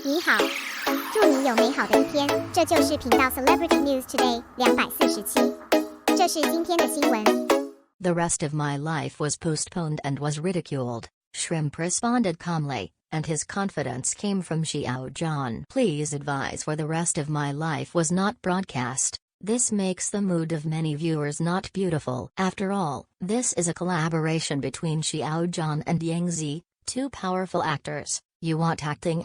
你好，祝你有美好的一天。这就是频道 Celebrity News Today 247。这是今天的新闻。The rest of my life was postponed and was ridiculed, Shrimp responded calmly, and his confidence came from Xiao Zhan. Please advise for the rest of my life was not broadcast. This makes the mood of many viewers not beautiful. After all, this is a collaboration between Xiao Zhan and Yang Zi, two powerful actors. You want acting,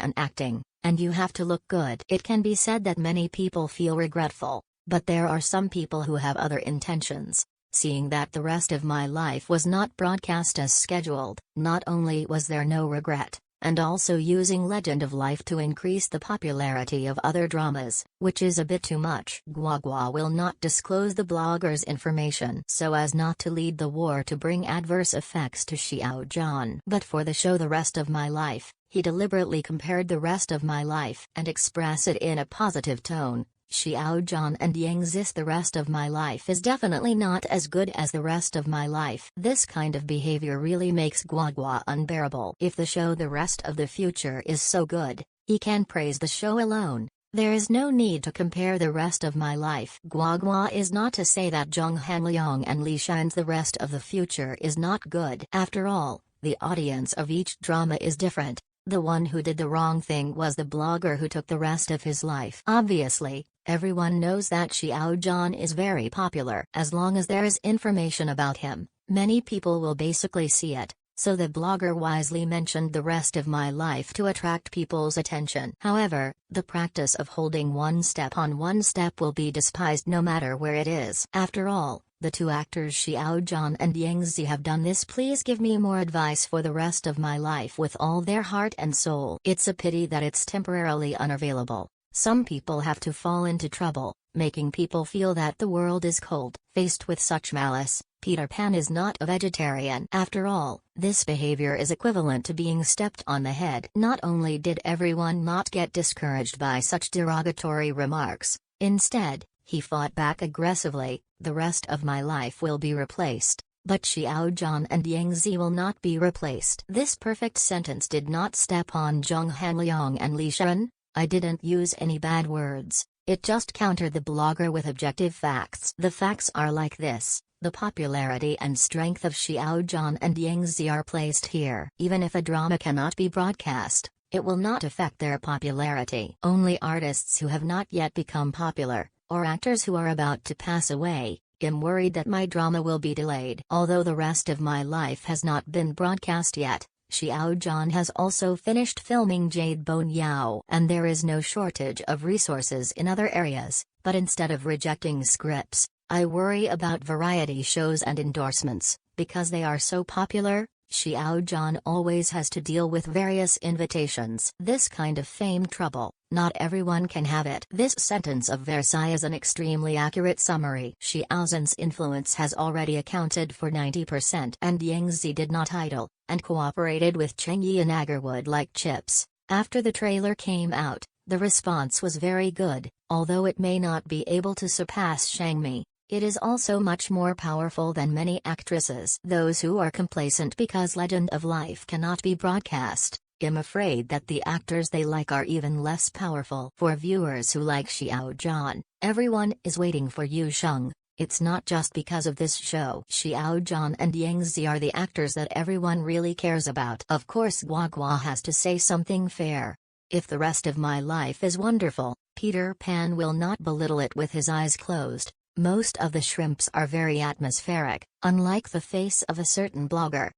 and you have to look good. It can be said that many people feel regretful, but there are some people who have other intentions. Seeing that the rest of my life was not broadcast as scheduled, not only was there no regret, and also using Legend of Life to increase the popularity of other dramas, which is a bit too much. Guagua will not disclose the blogger's information so as not to lead the war to bring adverse effects to Xiao Zhan. But for the show The Rest of My Life, he deliberately compared the rest of my life and express it in a positive tone. Xiao Zhan and Yang Zi's The Rest of My Life is definitely not as good as The Rest of My Life. This kind of behavior really makes Guagua unbearable. If the show The Rest of the Future is so good, he can praise the show alone. There is no need to compare The Rest of My Life. Guagua is not to say that Zhong, Hanliang and Li Shan's The Rest of the Future is not good. After all, the audience of each drama is different. The one who did the wrong thing was the blogger who took the rest of his life. Obviously, everyone knows that Xiao Zhan is very popular. As long as there is information about him, many people will basically see it, so the blogger wisely mentioned The Rest of My Life to attract people's attention. However, the practice of holding one step on one step will be despised no matter where it is. After all, the two actors Xiao Zhan and Yang Zi have done this. Please give me more advice for the rest of my life with all their heart and soul. It's a pity that it's temporarily unavailable. Some people have to fall into trouble, making people feel that the world is cold. Faced with such malice, Peter Pan is not a vegetarian. After all, this behavior is equivalent to being stepped on the head. Not only did everyone not get discouraged by such derogatory remarks, instead, he fought back aggressively. The rest of my life will be replaced, but Xiao Zhan and Yang Zi will not be replaced. This perfect sentence did not step on Zhong, Hanliang and Li Xiaoran. I didn't use any bad words, it just countered the blogger with objective facts. The facts are like this: the popularity and strength of Xiao Zhan and Yang Zi are placed here. Even if a drama cannot be broadcast, it will not affect their popularity. Only artists who have not yet become popular, or actors who are about to pass away, am worried that my drama will be delayed. Although The Rest of My Life has not been broadcast yet, Xiao Zhan has also finished filming Jade Bone Yao, and there is no shortage of resources in other areas. But instead of rejecting scripts, I worry about variety shows and endorsements, because they are so popular. Xiao Zhan always has to deal with various invitations. This kind of fame trouble, not everyone can have it. This sentence of Versailles is an extremely accurate summary. Xiao Zhan's influence has already accounted for 90%, and Yang Zi did not idle, and cooperated with Cheng Yi and Agarwood like chips. After the trailer came out, the response was very good. Although it may not be able to surpass Shangmi, it is also much more powerful than many actresses. Those who are complacent because Legend of Life cannot be broadcast, I'm afraid that the actors they like are even less powerful. For viewers who like Xiao Zhan, everyone is waiting for Yu Sheng. It's not just because of this show. Xiao Zhan and Yang Zi are the actors that everyone really cares about. Of course Guagua has to say something fair. If The Rest of My Life is wonderful, Peter Pan will not belittle it with his eyes closed. Most of the shrimps are very atmospheric, unlike the face of a certain blogger.